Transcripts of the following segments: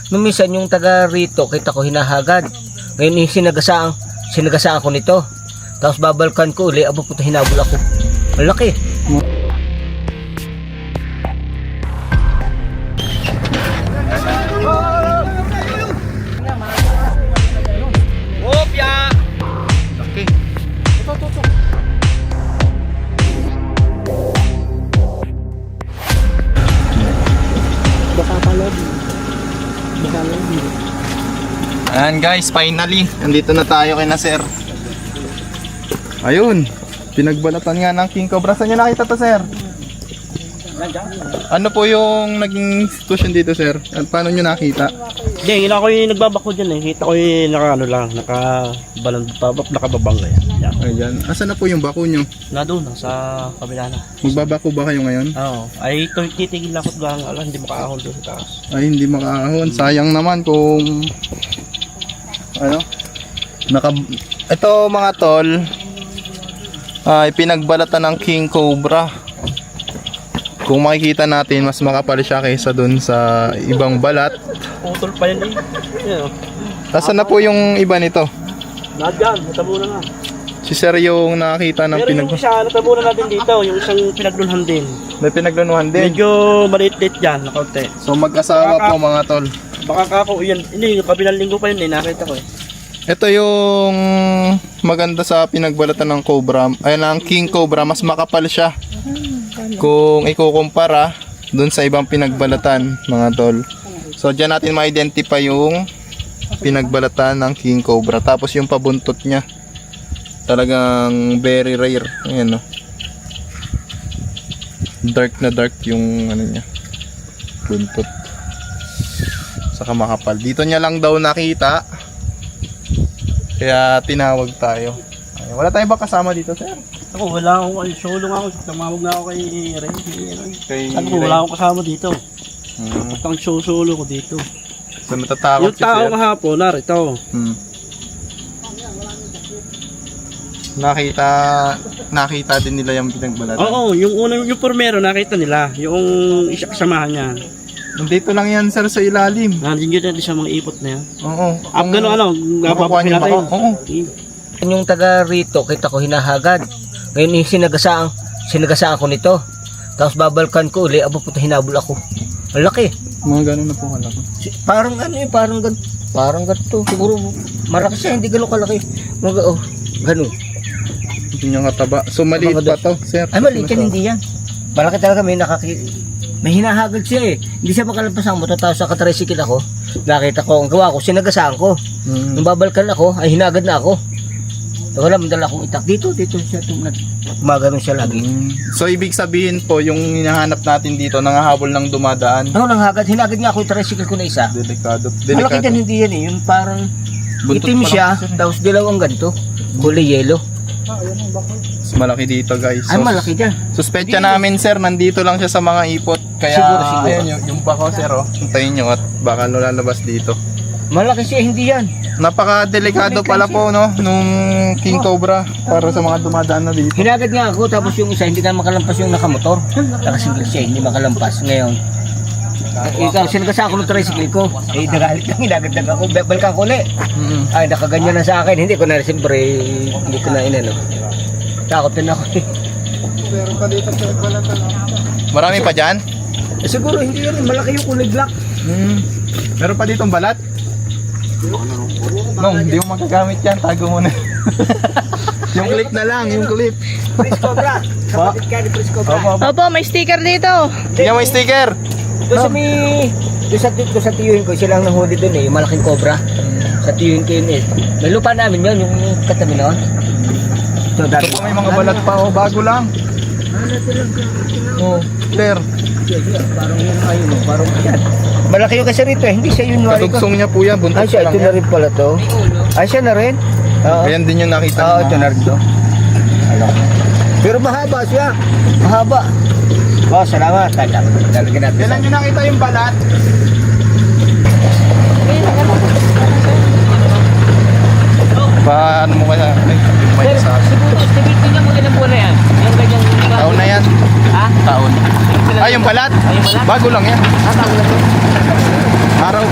Nung minsan yung taga rito, kita ko hinahagad. Ngayon sinagasaan ko nito. Tapos babalkan ko uli, abo puto hinabol ako. Malaki. Opya! Laki. Ito. Baka palog. Ayan guys, finally, nandito na tayo kay na sir. Ayun, pinagbalatan nga ng king cobra. Saan nyo nakita to sir? Ano po yung naging situation dito sir? At paano nyo nakita? Hindi, yun ako yung nagbabako dyan eh. Kita ko yung nakababang yan. Yan. Ayan, asan na po yung bako nyo? Na doon, sa kabila na. Magbabako ba kayo ngayon? Oo. Ay, titigil ako lang. Alam, hindi makaahon doon sa taas. Ay, hindi makaahon. Sayang naman kung ano? Ito mga tol ay pinagbalatan ng king cobra. Kung makikita natin, mas makapal siya kaysa dun sa ibang balat. Putol pa yan eh. Yan, oh. Asan na po yung iba nito? Lahat dyan, natabunan na. Si sir yung nakakita ng Pero yung isa, natabunan natin dito. Yung isang pinaglunhan din. May pinaglanuhan din. Medyo maliit-liit dyan, na kaunti. So mag-asawa po mga tol. Baka kako, yan. Hindi, yung kabilang linggo pa yun eh. Nakita ko eh. Ito yung maganda sa pinagbalatan ng cobra. Ay, ng king cobra, mas makapal siya. Kung ikukumpara dun sa ibang pinagbalatan mga tol. So dyan natin ma-identify yung pinagbalatan ng king cobra. Tapos yung pabuntot niya, talagang very rare. Ayan, no? Dark na dark yung ano niya, buntot. Saka makapal. Dito niya lang daw nakita, kaya tinawag tayo. Ayan. Wala tayong ba kasama dito sir? Ako, wala akong solo nga ako. Tumawag na ako kay Ray. Ako, wala akong kasama dito. Basta ang solo ko dito. So natatakot Yung tao kahapon, narito. Nakita din nila yung pinagbalatan. Oo, yung unang yung pormero nakita nila. Yung isa kasamahan niya. Nandito lang yan sir sa ilalim. Nandiyan yun sa mga ipot na yan. Oo. Gano'n makukuha niyo natin. ba? Oo. Yung taga rito, kita ko hinahagad. Ngayon sinagasaan ko nito. Tapos babalkan ko uli, abo puto hinabol ako. Malaki. Mga gano'n na po kalaki. Parang ano eh, parang ganito. Siguro maraki siya, hindi gano'n kalaki. Gano'n. Hindi niya kataba. So maliit pa to sir. Ay maliit yan, hindi yan. Malaki talaga, may hinahagad siya eh. Hindi siya makalampas ang motor. Tapos sa katricycle ako, nakita ko, ang gawa ko, sinagasaan ko. Nung babalkan ako, ay hinagad na ako. So wala, mandala akong itak. Dito siya, gumagano siya lagi. So ibig sabihin po, yung hinahanap natin dito, nangahabol ng dumadaan. Ano, hinagad nga ako yung tricycle ko na isa. Delikado. Malaki yan, hindi yan eh. Yung parang Buntot itim pa lang siya, tapos dilaw ang ganito. Kulay yellow. Mas malaki dito guys. Ay, malaki dyan. Suspetya namin sir, nandito lang siya sa mga ipot. Kaya Siguro. ayan yung bako sir, oh. Hintayin nyo at baka lalabas dito. Malaki siya, hindi yan. Napaka-delikado pala po, no, nung king cobra para sa mga dumadaan na dito. Hinagad nga ako, tapos yung isa, hindi na makalampas yung nakamotor. Nakasingle siya, hindi makalampas. Ngayon, ikaw, sinagasaan ko ng tricycle ko. Eh, nagalit lang, hinagad ako. Balkan ko ulit. Ay, nakaganyan na sa akin. Hindi ko na, siyempre, hindi ko na inano. Takot din ako. Meron pa dito sa balatan. Marami pa dyan? Eh, siguro, hindi yan. Malaki yung kulay black. Meron pa ditong balat? No, hindi mo magagamit yan. Tago mo na. Yung clip na lang, yung clip. Prince Cobra. Kapatid ka ni Prince Cobra. Opo, may sticker dito. Yan may sticker. Doon sa tiyuhin ko, sila ang nahuli doon eh. Yung malaking cobra. Sa tiyuhin ko yun eh. May lupa namin yun, yung katabi noon. So, So, may mga balat pa, oh, bago lang. Oh, clear. Parang yun ayun, parang yan. Malaki yung kasi rito eh, hindi siya yun. Kadugsong niya po yan, buntot Ay siya, pa lang ito na yan. rin pala to. Ay siya na rin. Oo. Ayan din yung nakita Oo, ng ito na rin to. Pero mahaba siya. Mahaba. Oh, salamat. Talagyan natin. Kailan nyo nakita yung balat? Paano mo kaya? Ay, may isa. Siguro, estimate niya mo ilang buwan na yan. Yung ganyang... Taon na yan. Ha? Taon. Ay, yung balat? Ay, yung balat? Bago lang yan. Tawag na to. Araw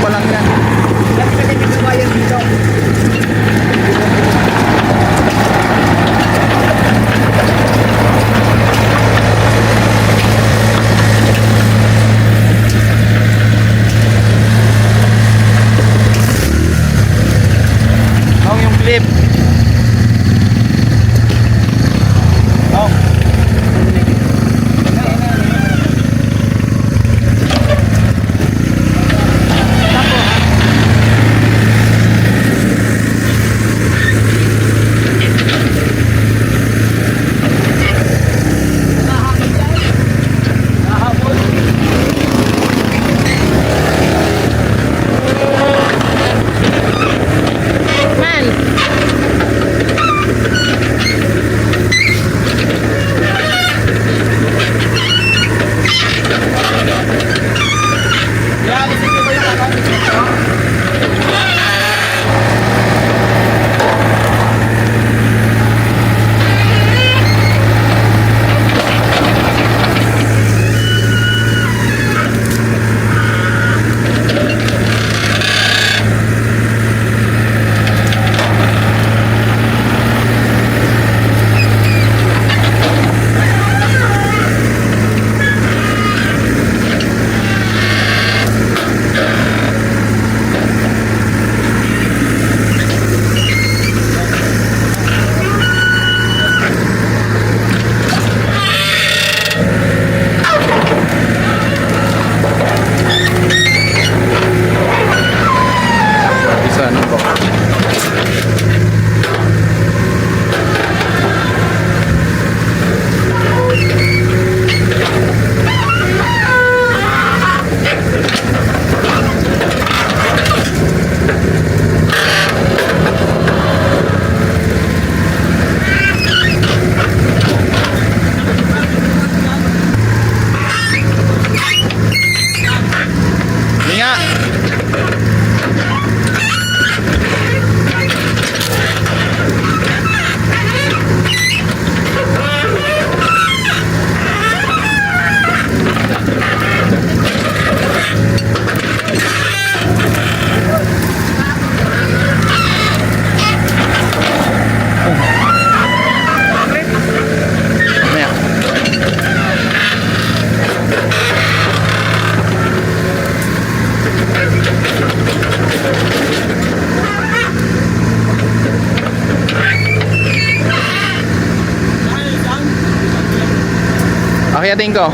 Akyatin ko.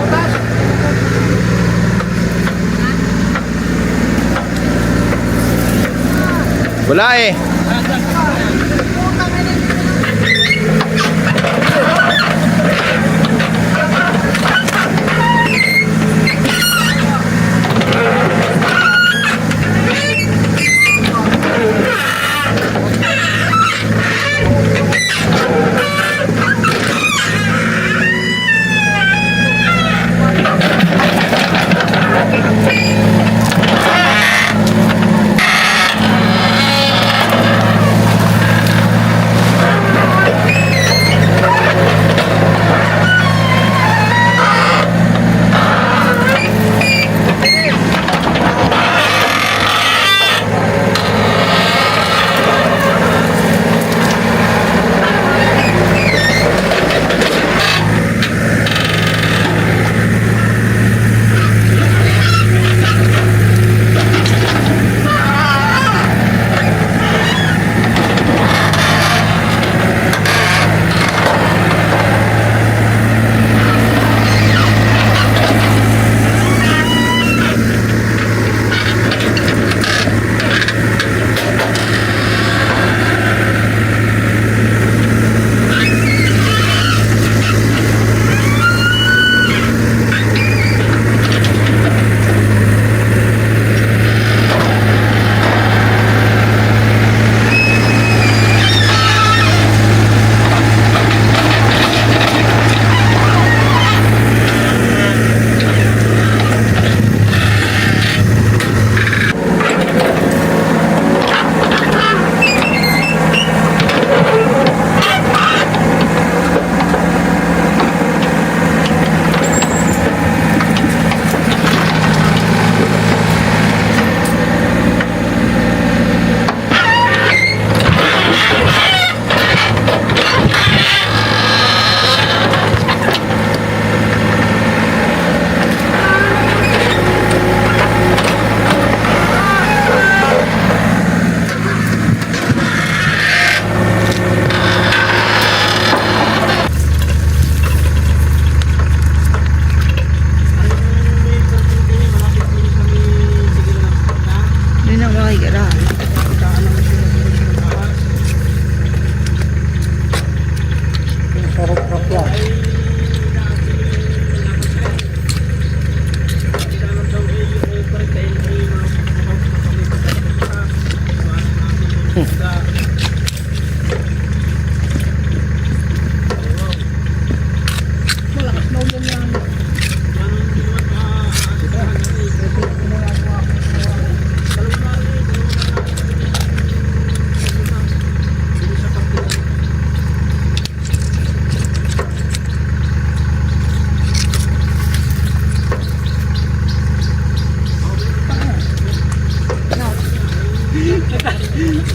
Wala eh.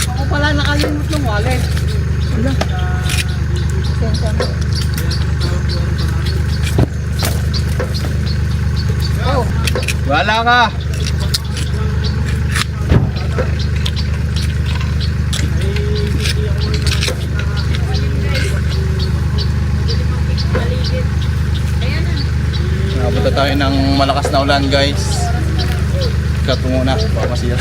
Ako pala nakalimut ng wallet. Wala ka. Nakapunta tayo ng malakas na ulan, guys. Cut muna, baka masira.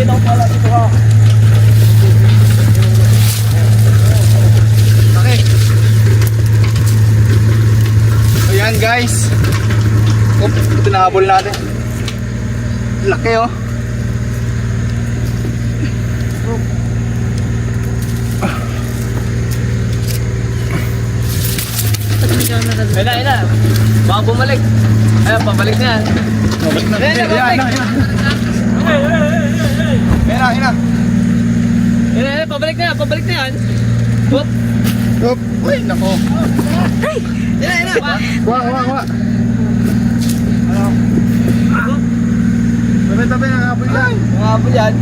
Nakikita ko pala dito ka. Okay. Ayan guys. Ito nahabol natin. Laki oh. Ina. Baka bumalik. Ayun, pabalik na yan. Ayan. Pabalik na yan. Whoop. Up. Uy, nako. Ina. Kuha. Tabi, nangapol yan. Mga yan.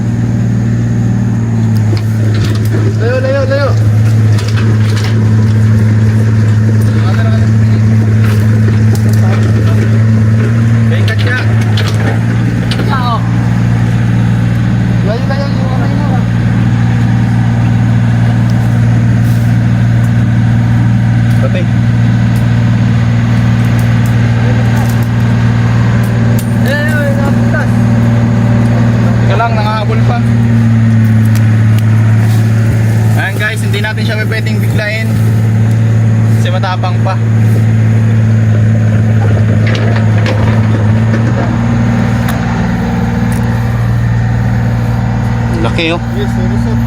Layo. Bengkat niya. Oo. Layo, yung kamay mo. Pati. Napuntas. Teka lang, nangahabol pa. Ayan guys, hindi natin siya pwedeng biglain kasi matapang pa. Laki oh. Yes, lusot.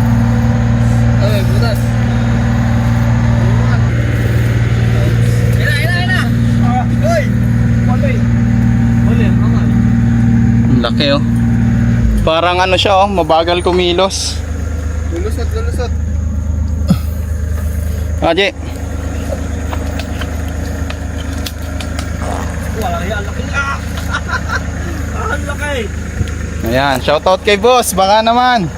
Ay, butas. Ina. Hoy! Paloy! Mali, angal. Laki oh. Parang ano siya oh, mabagal kumilos. Lulusot. Aje. Wala kaya, ang laki. Ang laki! Ayan, shoutout kay boss, baka naman.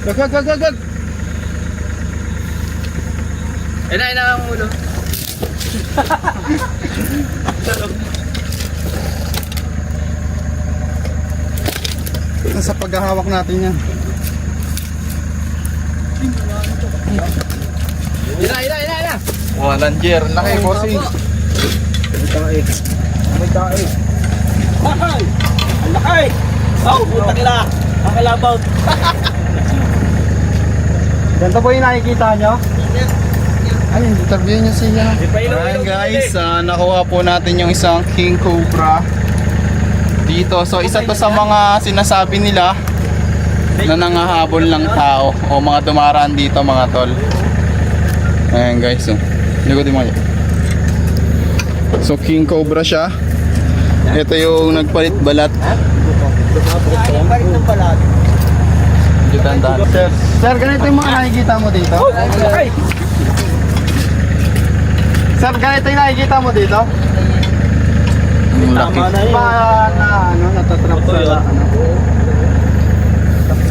Gag. Ina ang ulo. Nasa paghahawak natin yan. Ina. Walang gear, laki bossing. May tae. Bakal! Ang laki! Oh, puta nila! Ang kalabaw! Ganito po yung nakikita nyo? Ay, interview nyo siya. Ayan guys, nakuha po natin yung isang King Cobra dito. So isa to sa mga sinasabi nila na nangahabol ng tao o mga dumaraan dito mga tol. Ayan guys, so likotin mo yan. So King Cobra siya. Ito yung nagpalit balat. Balik ng balat. Sir, ganito yung mga nakikita mo dito? Ang laki! Sir, ganito yung nakikita mo dito? Ang laki. Tama na yun. Pa na ano, natatrap Ito yun. sa ano.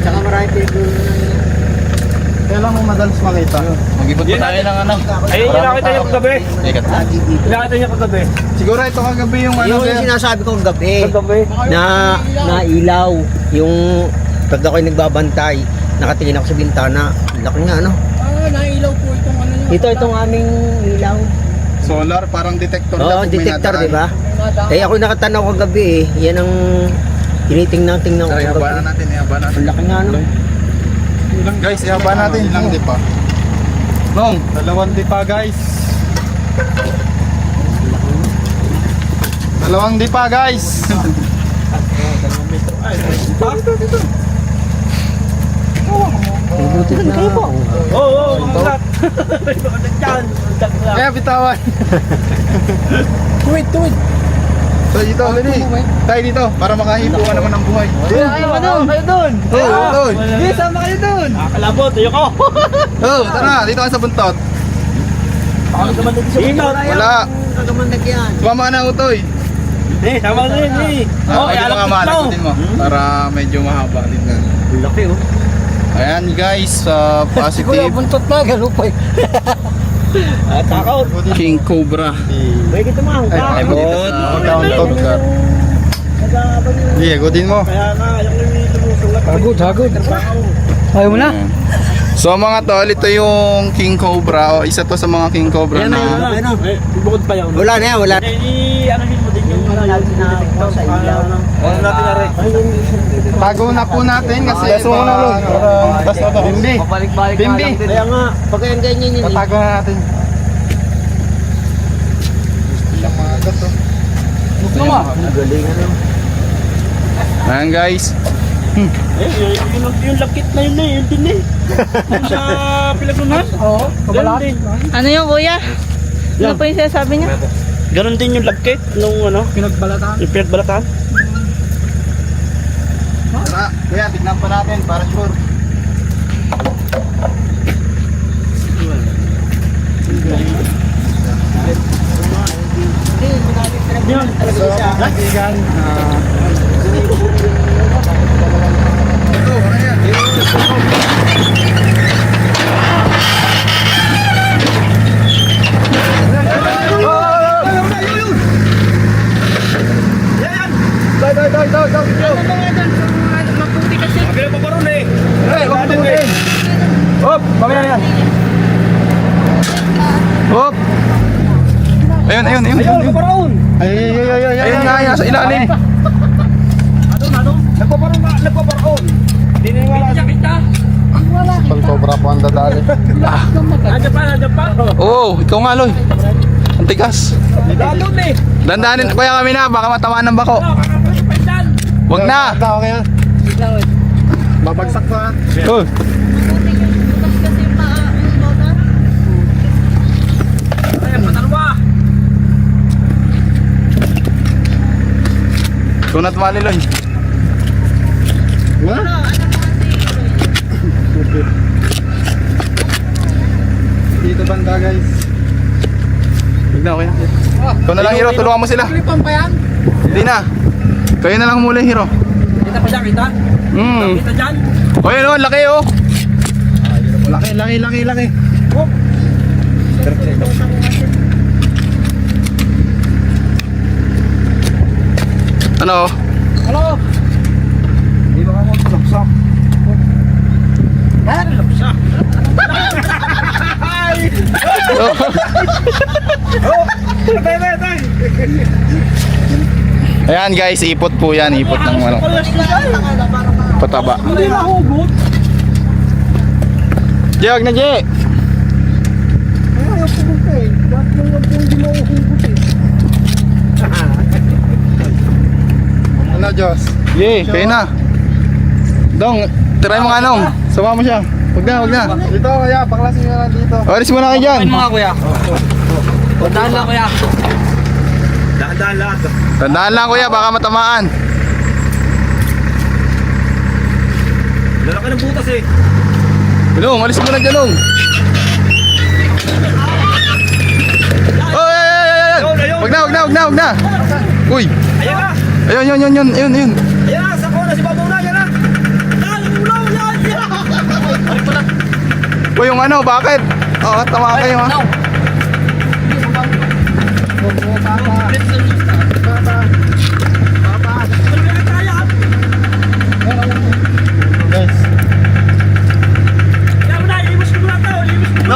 Tsaka marami people na Kailan mo madalas makita? Mag-ipot pa tayo ng ano. Ayun yung nakita niyo kagabi. Ikat na. Nakita niyo kagabi. Siguro ito kagabi yung ano. Yung sir. sinasabi ko gabi Kagabi. na ilaw, yung pag ako'y nagbabantay, nakatingin ako sa bintana. Laki nga ano. Nailaw po itong ano niyo. Itong aming ilaw. Solar, parang detector Oo, lang. detector, di ba? Kaya ako nakatanaw kagabi eh. Yan ang tinitingnan ko Sir, ihaba kagabi. na natin, ihaba natin. Ang laki nga ano. Guys, ihaba natin. Ilang di pa? Nong, 2 di pa guys. 2 di pa guys. Butit na. Oo, makat. Makat dyan. Kaya bitawan. Tuwid. So dito, dali. Tayo dito, para makahipo ka naman ng buhay. Kayo doon. Oo, doon. Sama kayo doon. Kalabot, ayoko. Oo, tara, dito ka sa buntot. Ingat. Wala. Kagamandag yan. Sumama na utoy. Sama na yun eh. Oh, medyo mga malagutin mo. Para medyo mahaba din na. Laki oh. Ayan guys, Siguro positive buntot na, galupay. Takaw. King Cobra. May kita mang. Ay, Hagod. lugar. Hindi, hagodin mo. Kaya nga, yung lumusungat. Hagod. Ayaw mo na? So mga tol, ito yung King Cobra o isa to sa mga King Cobra na Bukod pa yun. Wala na yan, wala. Ano din mo din Yung ano, yung sinakuha sa ilaw. Ano natin na rin? Tago na po natin kasi Bimbi. Pabalik-balik Bimbi. Kaya nga, pag ganyan yun. Tatago na natin. Galing ano. Ayan guys. Yung lakit na yun yun din eh. Yung sa Pilipinas? Oo, kabalat. Ano yung kuya? Ano po yung sinasabi niya? Ganon din yung lakit nung ano? Pinagbalatan. Yung pinagbalatan. Tara, kuya, tignan pa natin para sure. Yun, So, kaibigan, hop! Ayun. Ayun nga, yan sa ilalim. nagpaparaon. Hindi na wala sa kita. Palcobra po ang dadali. Nandiyan pa. Oo, ikaw nga, Loy. Ang tigas. Naglalon eh. Dandanin, kuya kami na, baka matamaan ng bako. Wag na. Babagsak pa. Oh. Tunat mali, Loy. Dito banda, guys. Huwag na, okay na. Ikaw na lang, Hiro. Tulungan mo sila. Hindi na. Kayo na lang muli, Hiro. Kita pa siya, kita? Kita dyan? O yun, oh, laki, oh. Laki. Ano? Hello? Hindi ba ako tulapsak? Tulapsak? Ayan guys, ipot po yan. Ipot ng ano, pataba. Hindi na hugot. Jay, wag na, Jay. Ayaw hugot eh. Bakit yung hindi mo hugot eh? Ano, Diyos? Jay, kayo na. Dong, try mo nga, Nong. Sama mo siya. Wag na. Dito, kaya. Paklasin nga lang dito. Alis mo na kayo dyan. kuya. Puntahan lang kuya. Daan lahat. Tandaan lang, kuya. Baka matamaan. Lalaki ng butas eh. Nong, alis mo na dyan, Nong. Oh, ay. Wag na. Uy. Ayan na. Ayun. Ayan na. Sa kona si Babaw na. Ayan na. Ulaw. Yan. Uy, yung ano, bakit? Oo, tama kayo, ha?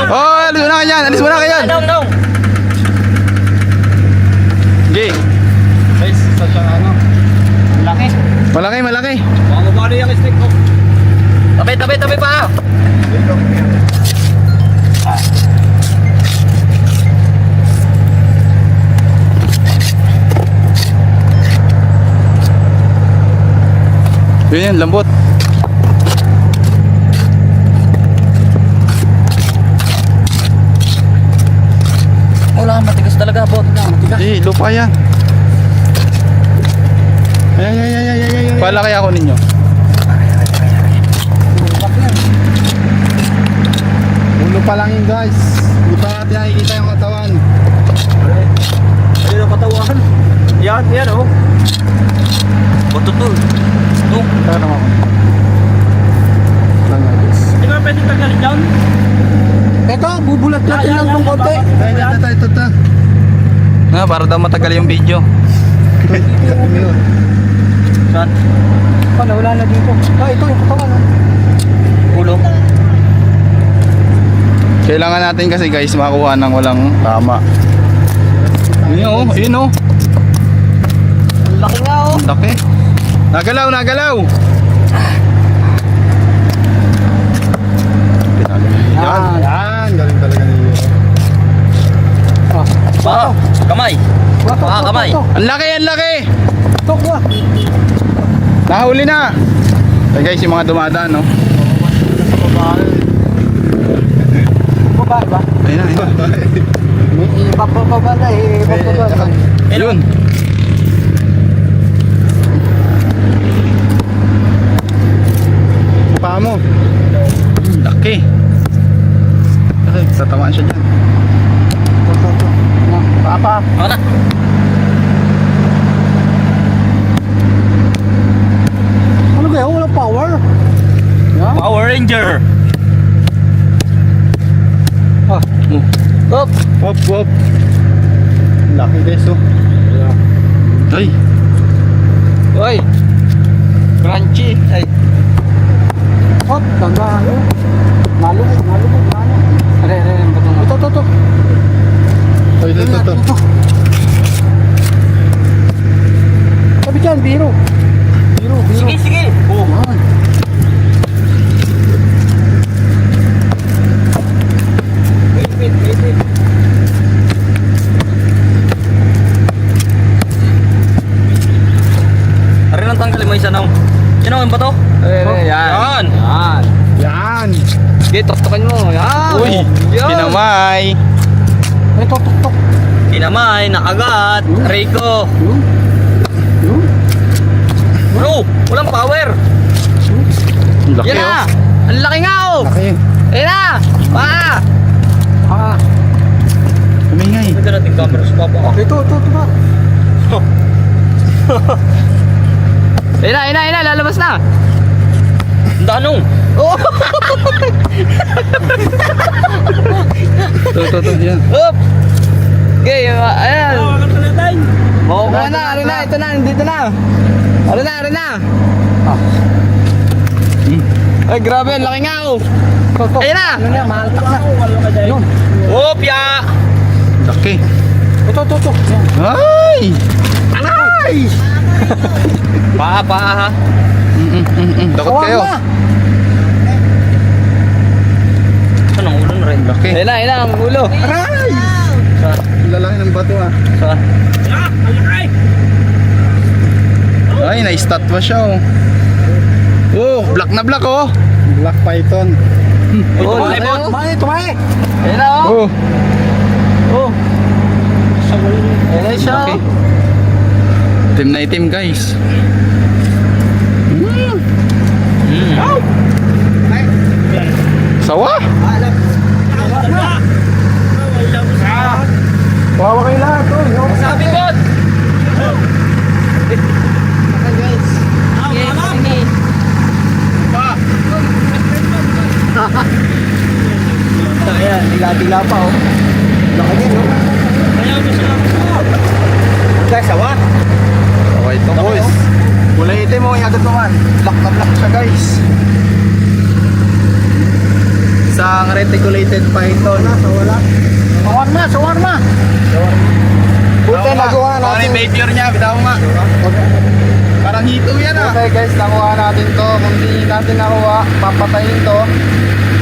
Oh, alis mo na kayo. No. Jay. Guys, sa ano? Laki. Malaki. Baka mabali yung stick ko. Tabi pa. Yun, lambot. Wala, matigas talaga, bot. Eh, lupa yan. Ay. Pala kaya ako ninyo. Ulo pa lang yun, guys. Hindi pa natin nakikita yung katawan. Ayun ang katawan. Yan oh. Botutol. No. Tara naman ako. Lang nga, guys. Hindi ba pwedeng tanggalin dyan? Ito, bubulat natin lang ng konti. Ito. Para daw matagal yung video. Saan? Wala na dito. Ito yung katawan. Ulo. Kailangan natin kasi guys makuha ng walang tama. Ayun oh. Laki nga oh. Laki. Nagalaw, nagalaw. Yan, galing talaga ni Wow. Kamay. Kamay. Ang laki, ang laki. Nahuli na. So guys, yung mga dumadaan, no? Babae ba? Ayun na, ayun na. Ipapababa na eh. Ipapababa. Ayun. Paa mo. Laki. Ay, tatamaan siya dyan. Papa. Ako na. Ano kaya? Walang power. Power Ranger. Ah. Up. Hop, hop. Laki guys, oh. Ay. Oy. Crunchy. Ay. Hop, tanda. Nalubog. Are. Ito. Ay, ito. Sabi dyan, biro. Sige. Oh. Wait. Ari lang tanggalin mo isa nang. Yan ba to? Yan. Yan. Sige, tuktukan mo. Yan. Uy, Yan. pinamay. Ito, tok. Kinamay, nakagat. Rico. Bro, walang power. Laki, Yan oh. na. Ang laki nga oh. Laki. Yan na. Kumingay. Ito natin camera sa papa ko. Ito ba? Ayun na, lalabas na. Ang danong. Oh. Ito, yan. Up. Okay, ayan. Makukuha na, ito na, dito na. Ano na. Ay, grabe, ang laki nga oh. Ayun na. Ano na, mahal ka na. Yun. Opya. Laki. Ito. Ay! Pa ha. Dakot kayo. Ano ang ulo na rin? Laki. Ayun na, ang ulo. Aray! Lalaki ng bato, ah. Saan? Ay, na-statwa siya, oh. Oh, black na black, oh. Black python. Oh, Tumae. ayun na oh. Oh. Oh. Ayun na siya Okay. oh. Itim na itim, guys. Sawa? Wawa kayo lahat. Sabi ko. Ayan, dila pa oh. Laki din oh. Guys, sawa. Okay ito, boys. Kulay itim mo, agad naman. Black na black siya guys. Isang reticulated python. Wala. Sawarma. Buti nagawa Ano natin. yung behavior niya? Bitaw nga. Parang hito yan, ah. Okay guys, nakuha natin to. Kung di natin nakuha, papatayin to.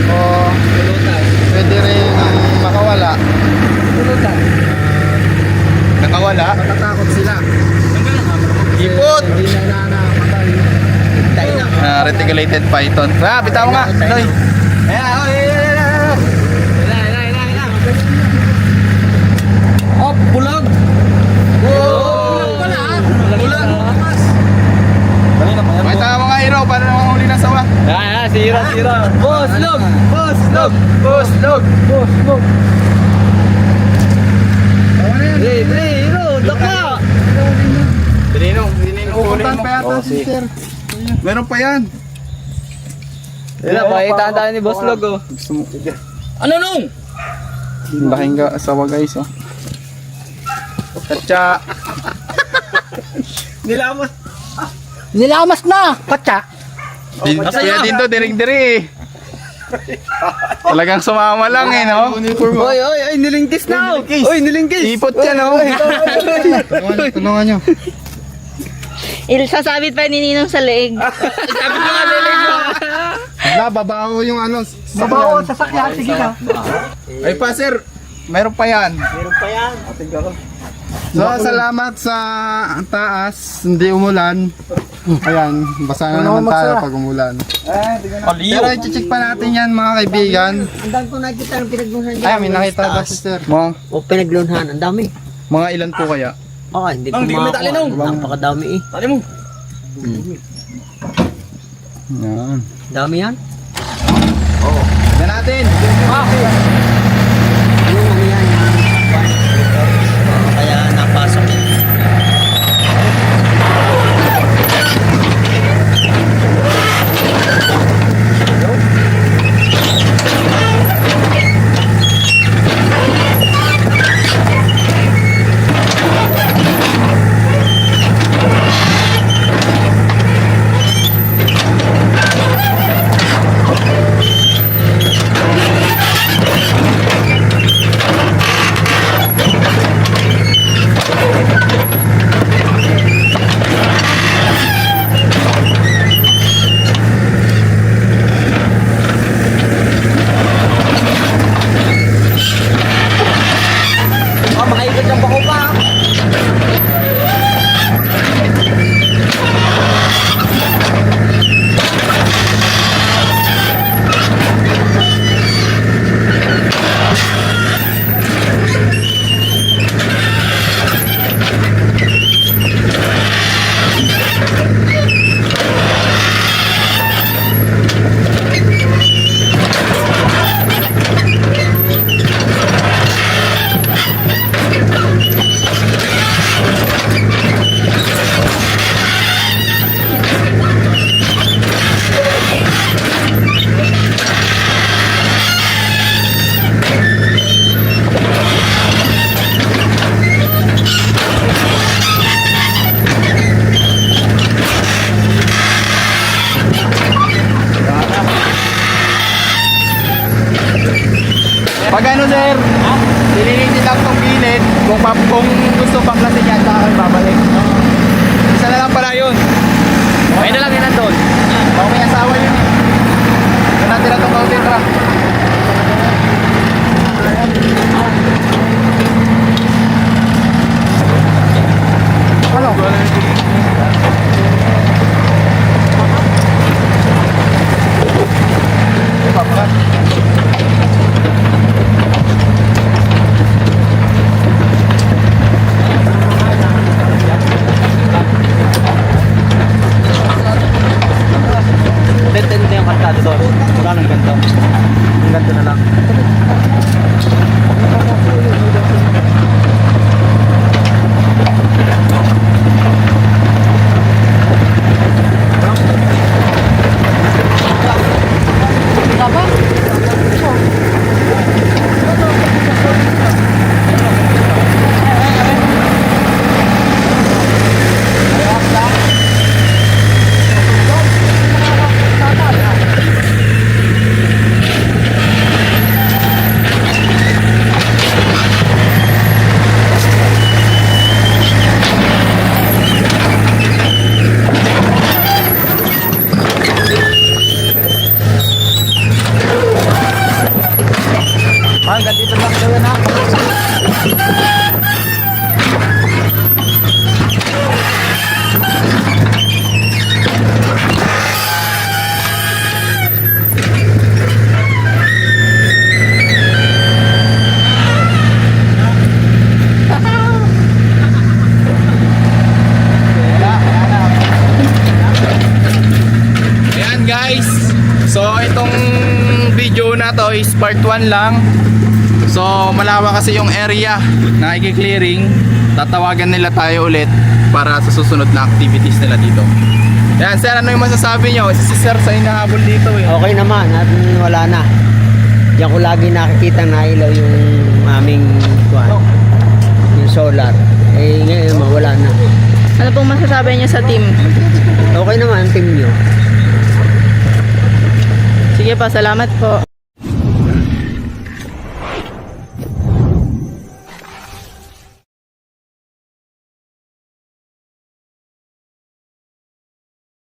O pwede rin makawala. Nakawala. Natatakot sila. Ipot! Hindi na nakapatay. Reticulated python. Ah, bitaw nga. Noy. Oh, bulag. Bulan. May tama mga hero para naman huli na sawa. Yan, sira. Boss, log. Hero, dakla. Dininong huliin mo. sister. Meron pa yan. Yan na, pakita tayo ni Boss Log oh. Gusto mo. Ano nung? Laking asawa, guys, oh. Katsa. Nilamas na! Katsa! Kaya din to, dirig-diri. Talagang sumama lang, eh, no? Oy, nilingkis na oh. Oy, nilingkis. Ipot yan, oh. Tulungan nyo. Sasabit pa ni Ninong sa leeg. Sabi ko nga lilig mo. Babaho yung ano. Babaw, sasakyan, sige ka. Ay pa sir, meron pa yan. Meron pa yan. So, salamat sa taas. Hindi umulan. Ayan, basa na naman tayo pag umulan. Pero i-check pa natin yan mga kaibigan. Ang dami ko nakita ng pinaglunhan dyan. Ay, may nakita ba si sir? O pinaglunhan, ang dami. Mga ilan po kaya? Oo, hindi ko makakuha. Napakadami eh. Tali mo. Yan. Dami yan. Yan natin. Yung ano yan. Kaya napasok. Makaikot lang bako pa. Pag ano sir, dilinisin lang tong gilid. Kung gusto pang klasin yan, saka kayo babalik. Isa na lang pala yun. Okay na lang yan nandun. Okay, asawa yun eh. Ito natin na itong counting truck. Ano? Tenten yung kalsado doon. Wala nang ganito. Ang ganito na lang. Hanggang dito lang gawin ha. Ayan guys, so itong video na to is part 1 lang. So malawak kasi yung area na i-clearing. Tatawagan nila tayo ulit para sa susunod na activities nila dito. Ayan sir, ano yung masasabi nyo? Si sir sa inahabol dito eh. Okay naman at wala na. Diyan ko lagi nakikita na ilaw yung aming yung solar. Eh ngayon wala na. Ano pong masasabi niyo sa team? Okay naman ang team nyo. Sige po, salamat po.